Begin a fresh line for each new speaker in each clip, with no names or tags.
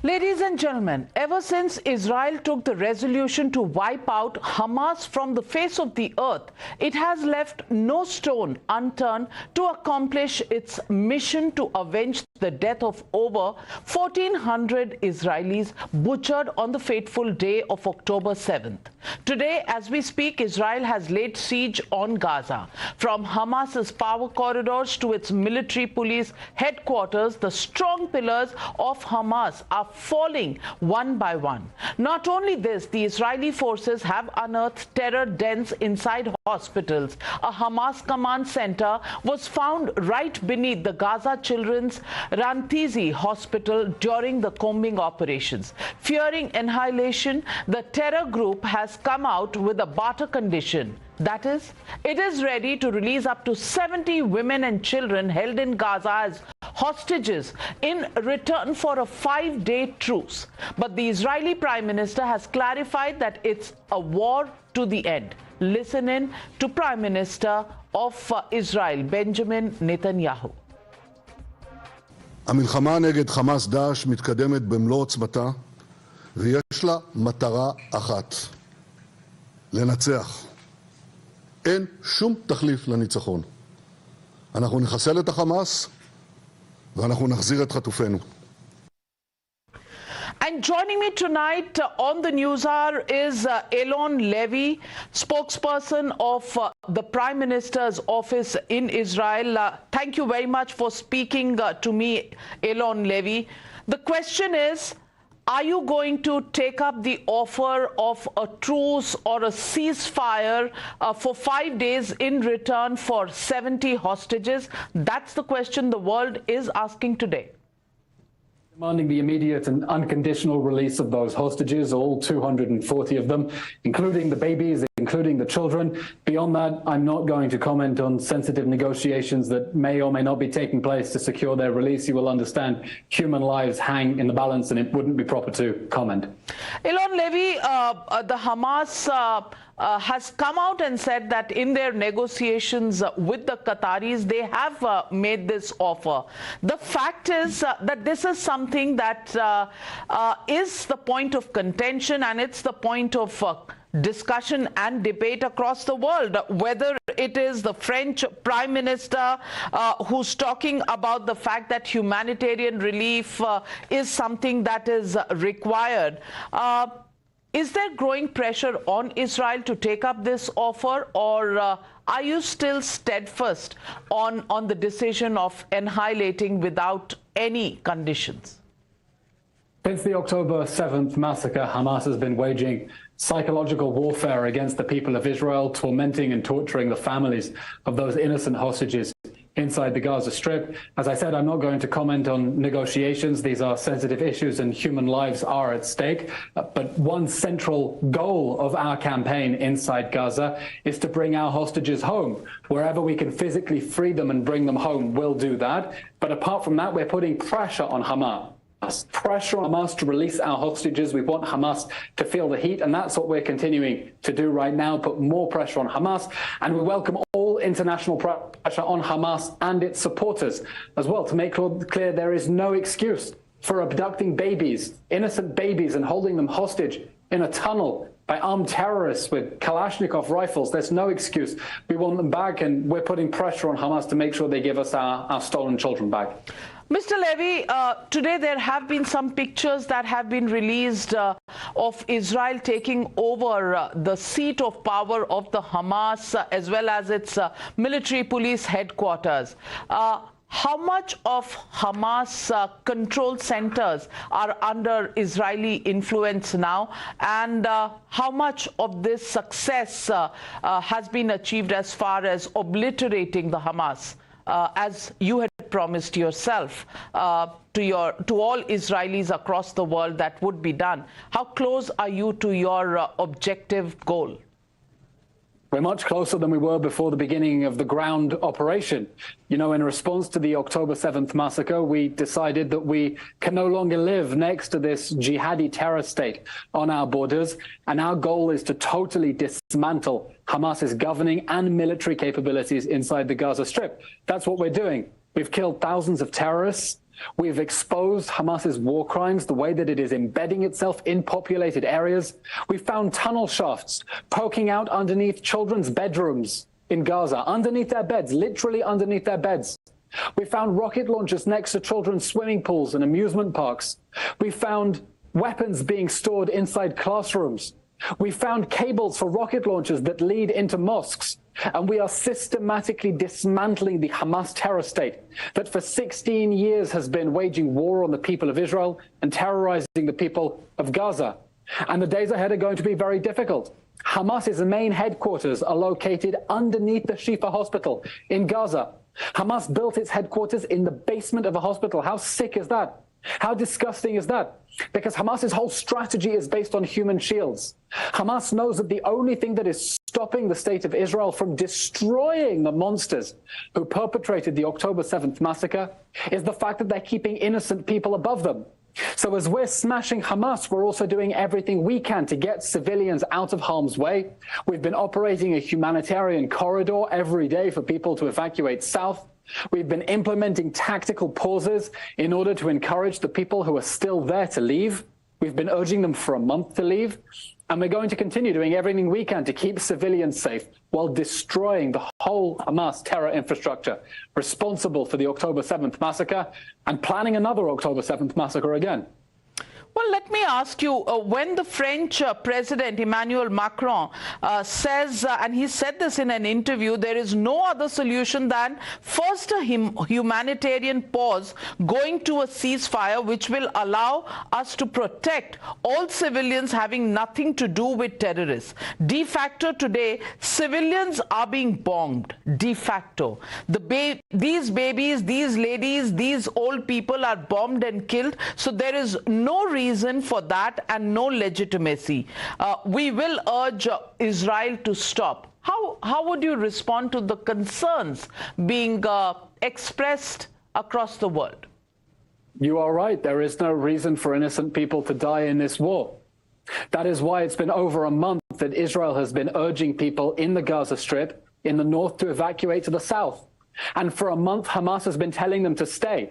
Ladies and gentlemen, ever since Israel took the resolution to wipe out Hamas from the face of the earth, it has left no stone unturned to accomplish its mission to avenge the death of over 1,400 Israelis butchered on the fateful day of October 7th. Today, as we speak, Israel has laid siege on Gaza. From Hamas's power corridors to its military police headquarters, the strong pillars of Hamas are falling one by one. Not only this, the Israeli forces have unearthed terror dens inside hospitals. A Hamas command center was found right beneath the Gaza Children's Rantizi Hospital during the combing operations. Fearing annihilation, the terror group has come out with a barter condition. That is, it is ready to release up to 70 women and children held in Gaza as hostages in return for a 5-day truce. But the Israeli Prime Minister has clarified that it's a war to the end. Listen in to Prime Minister of Israel, Benjamin Netanyahu.
המלחמה נגד חמאס דאעש מתקדמת במלוא עוצמתה ויש לה מטרה אחת: לנצח. אין שום תחליף לניצחון. אנחנו נחסל את החמאס ואנחנו נחזיר את חטופינו.
And joining me tonight on the News Hour is Eylon Levy, spokesperson of the Prime Minister's office in Israel. Thank you very much for speaking to me, Eylon Levy. The question is, are you going to take up the offer of a truce or a ceasefire for 5 days in return for 70 hostages? That's the question the world is asking today.
Demanding the immediate and unconditional release of those hostages, all 240 of them, including the babies, including the children. Beyond that, I'm not going to comment on sensitive negotiations that may or may not be taking place to secure their release. You will understand human lives hang in the balance, and it wouldn't be proper to comment.
Eylon Levy, the Hamas has come out and said that in their negotiations with the Qataris, they have made this offer. The fact is that this is something that is the point of contention, and it's the point of discussion and debate across the world, whether it is the French Prime Minister who's talking about the fact that humanitarian relief is something that is required. Is there growing pressure on Israel to take up this offer, or are you still steadfast on the decision of annihilating without any conditions?
Since the October 7th massacre, Hamas has been waging psychological warfare against the people of Israel, tormenting and torturing the families of those innocent hostages inside the Gaza Strip. As I said, I'm not going to comment on negotiations. These are sensitive issues and human lives are at stake. But one central goal of our campaign inside Gaza is to bring our hostages home. Wherever we can physically free them and bring them home, we'll do that. But apart from that, we're putting pressure on Hamas. Pressure on Hamas to release our hostages. We want Hamas to feel the heat, and that's what we're continuing to do right now, put more pressure on Hamas. And we welcome all international pressure on Hamas and its supporters as well, to make clear there is no excuse for abducting babies, innocent babies, and holding them hostage in a tunnel by armed terrorists with Kalashnikov rifles. There's no excuse. We want them back, and we're putting pressure on Hamas to make sure they give us our stolen children back.
Mr. Levy, today there have been some pictures that have been released of Israel taking over the seat of power of the Hamas as well as its military police headquarters. How much of Hamas controlled centers are under Israeli influence now, and how much of this success has been achieved as far as obliterating the Hamas, as you had promised yourself to all Israelis across the world that would be done? How close are you to your objective goal?
We're much closer than we were before the beginning of the ground operation. You know, in response to the October 7th massacre, we decided that we can no longer live next to this jihadi terror state on our borders, and our goal is to totally dismantle Hamas's governing and military capabilities inside the Gaza Strip. That's what we're doing. We've killed thousands of terrorists. We've exposed Hamas's war crimes, the way that it is embedding itself in populated areas. We found tunnel shafts poking out underneath children's bedrooms in Gaza, underneath their beds, literally underneath their beds. We found rocket launchers next to children's swimming pools and amusement parks. We found weapons being stored inside classrooms. We found cables for rocket launchers that lead into mosques. And we are systematically dismantling the Hamas terror state that for 16 years has been waging war on the people of Israel and terrorizing the people of Gaza. And the days ahead are going to be very difficult. Hamas's main headquarters are located underneath the Shifa hospital in Gaza. Hamas built its headquarters in the basement of a hospital. How sick is that? How disgusting is that? Because Hamas's whole strategy is based on human shields. Hamas knows that the only thing that is stopping the state of Israel from destroying the monsters who perpetrated the October 7th massacre is the fact that they're keeping innocent people above them. So as we're smashing Hamas, we're also doing everything we can to get civilians out of harm's way. We've been operating a humanitarian corridor every day for people to evacuate south. We've been implementing tactical pauses in order to encourage the people who are still there to leave. We've been urging them for a month to leave. And we're going to continue doing everything we can to keep civilians safe while destroying the whole Hamas terror infrastructure responsible for the October 7th massacre and planning another October 7th massacre again.
Well, let me ask you, when the French President Emmanuel Macron says, and he said this in an interview, there is no other solution than first a humanitarian pause going to a ceasefire which will allow us to protect all civilians having nothing to do with terrorists. De facto today, civilians are being bombed. De facto. These babies, these ladies, these old people are bombed and killed. So there is no reason for that and no legitimacy. We will urge Israel to stop. How would you respond to the concerns being expressed across the world?
You are right. There is no reason for innocent people to die in this war. That is why it's been over a month that Israel has been urging people in the Gaza Strip in the north to evacuate to the south. And for a month, Hamas has been telling them to stay.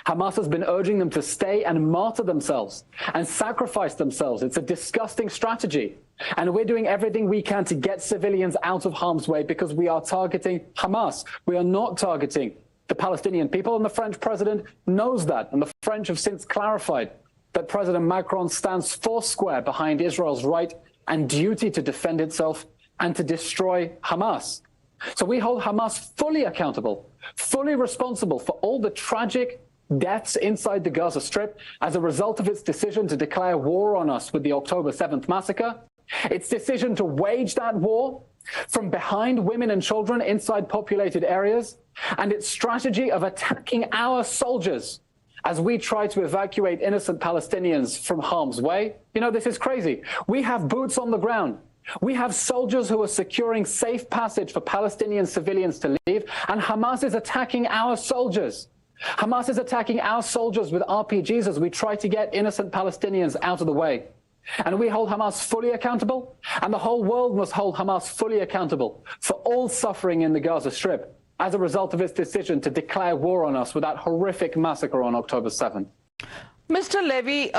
Hamas has been urging them to stay and martyr themselves and sacrifice themselves. It's a disgusting strategy. And we're doing everything we can to get civilians out of harm's way because we are targeting Hamas. We are not targeting the Palestinian people. And the French president knows that. And the French have since clarified that President Macron stands foursquare behind Israel's right and duty to defend itself and to destroy Hamas. So we hold Hamas fully accountable, fully responsible for all the tragic deaths inside the Gaza Strip as a result of its decision to declare war on us with the October 7th massacre, its decision to wage that war from behind women and children inside populated areas, and its strategy of attacking our soldiers as we try to evacuate innocent Palestinians from harm's way. You know, this is crazy. We have boots on the ground. We have soldiers who are securing safe passage for Palestinian civilians to leave, and Hamas is attacking our soldiers. Hamas is attacking our soldiers with RPGs as we try to get innocent Palestinians out of the way. And we hold Hamas fully accountable, and the whole world must hold Hamas fully accountable for all suffering in the Gaza Strip as a result of its decision to declare war on us with that horrific massacre on October 7th.
Mr. Levy,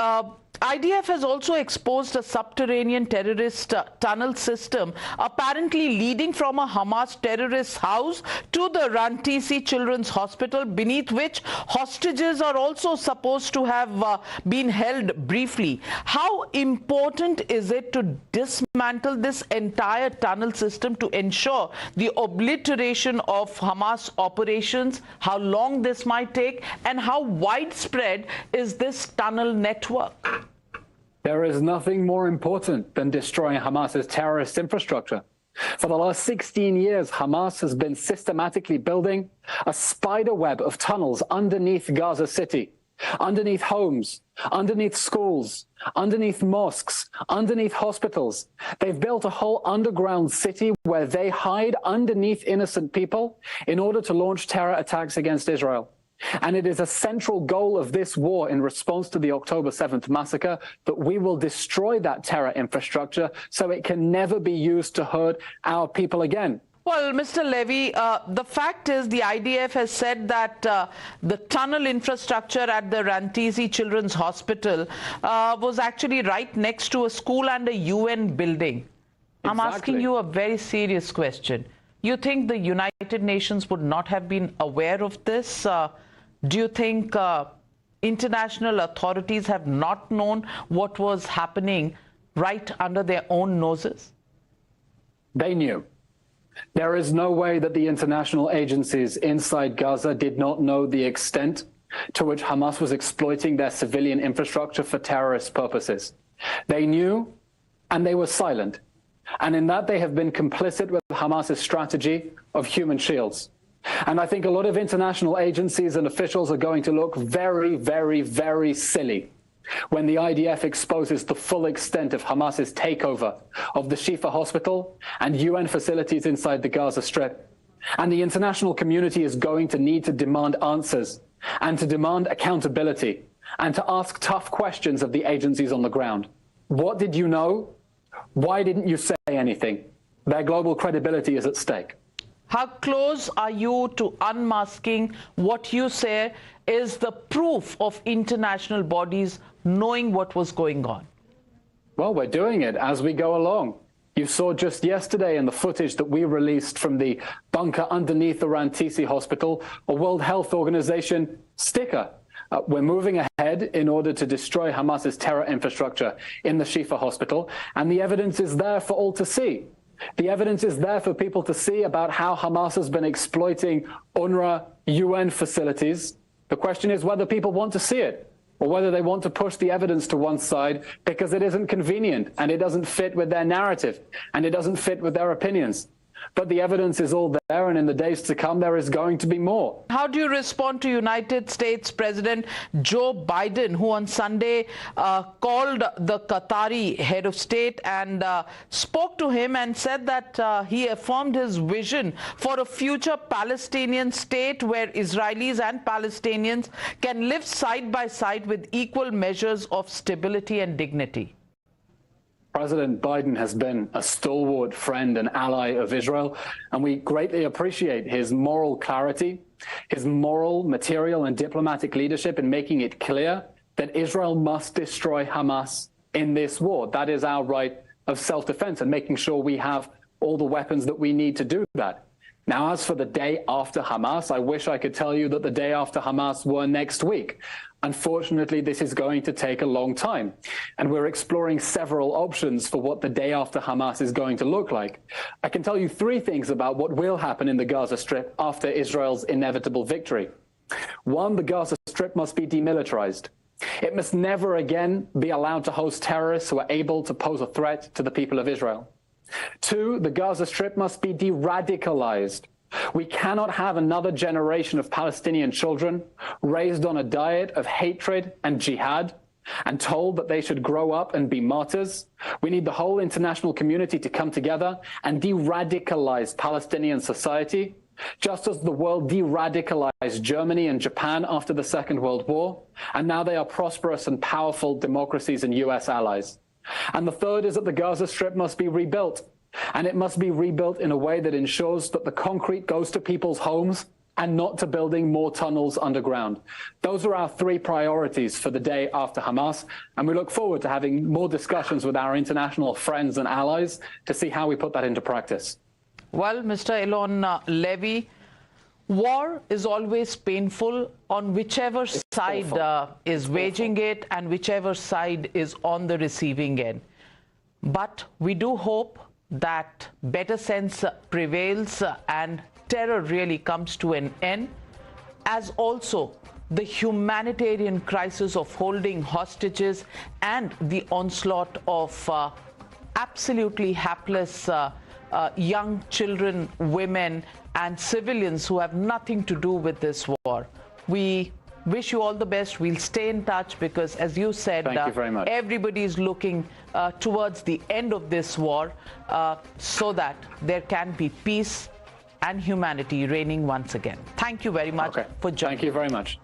IDF has also exposed a subterranean terrorist tunnel system apparently leading from a Hamas terrorist house to the Rantisi Children's Hospital, beneath which hostages are also supposed to have been held briefly. How important is it to dismantle this entire tunnel system to ensure the obliteration of Hamas operations? How long this might take, and how widespread is this tunnel network?
There is nothing more important than destroying Hamas's terrorist infrastructure. For the last 16 years, Hamas has been systematically building a spider web of tunnels underneath Gaza City, underneath homes, underneath schools, underneath mosques, underneath hospitals. They've built a whole underground city where they hide underneath innocent people in order to launch terror attacks against Israel. And it is a central goal of this war in response to the October 7th massacre that we will destroy that terror infrastructure so it can never be used to hurt our people again.
Well, Mr. Levy, the fact is the IDF has said that the tunnel infrastructure at the Rantisi Children's Hospital was actually right next to a school and a UN building. I'm asking you a very serious question. You think the United Nations would not have been aware of this? Do you think international authorities have not known what was happening right under their own noses?
They knew. There is no way that the international agencies inside Gaza did not know the extent to which Hamas was exploiting their civilian infrastructure for terrorist purposes. They knew, and they were silent. And in that, they have been complicit with Hamas's strategy of human shields. And I think a lot of international agencies and officials are going to look very, very, very silly when the IDF exposes the full extent of Hamas's takeover of the Shifa hospital and UN facilities inside the Gaza Strip. And the international community is going to need to demand answers and to demand accountability and to ask tough questions of the agencies on the ground. What did you know? Why didn't you say anything? Their global credibility is at stake.
How close are you to unmasking what you say is the proof of international bodies knowing what was going on?
Well, we're doing it as we go along. You saw just yesterday in the footage that we released from the bunker underneath the Rantisi Hospital, a World Health Organization sticker. We're moving ahead in order to destroy Hamas's terror infrastructure in the Shifa hospital, and the evidence is there for all to see. The evidence is there for people to see about how Hamas has been exploiting UNRWA UN facilities. The question is whether people want to see it, or whether they want to push the evidence to one side because it isn't convenient and it doesn't fit with their narrative and it doesn't fit with their opinions. But the evidence is all there, and in the days to come, there is going to be more.
How do you respond to United States President Joe Biden, who on Sunday called the Qatari head of state and spoke to him and said that he affirmed his vision for a future Palestinian state where Israelis and Palestinians can live side by side with equal measures of stability and dignity?
President Biden has been a stalwart friend and ally of Israel, and we greatly appreciate his moral clarity, his moral, material, and diplomatic leadership in making it clear that Israel must destroy Hamas in this war. That is our right of self-defense, and making sure we have all the weapons that we need to do that. Now, as for the day after Hamas, I wish I could tell you that the day after Hamas were next week. Unfortunately, this is going to take a long time, and we're exploring several options for what the day after Hamas is going to look like. I can tell you three things about what will happen in the Gaza Strip after Israel's inevitable victory. One, the Gaza Strip must be demilitarized. It must never again be allowed to host terrorists who are able to pose a threat to the people of Israel. Two, the Gaza Strip must be de-radicalized. We cannot have another generation of Palestinian children raised on a diet of hatred and jihad and told that they should grow up and be martyrs. We need the whole international community to come together and de-radicalize Palestinian society, just as the world de-radicalized Germany and Japan after the Second World War, and now they are prosperous and powerful democracies and US allies. And the third is that the Gaza Strip must be rebuilt. And it must be rebuilt in a way that ensures that the concrete goes to people's homes and not to building more tunnels underground. Those are our three priorities for the day after Hamas, and we look forward to having more discussions with our international friends and allies to see how we put that into practice.
Well, Mr. Eylon Levy, war is always painful on whichever side is waging it and whichever side is on the receiving end. But we do hope that better sense prevails and terror really comes to an end, as also the humanitarian crisis of holding hostages and the onslaught of absolutely hapless young children, women, and civilians who have nothing to do with this war. We wish you all the best. We'll stay in touch because, as you said, everybody is looking towards the end of this war so that there can be peace and humanity reigning once again. Thank you very much for joining.
Thank you very much.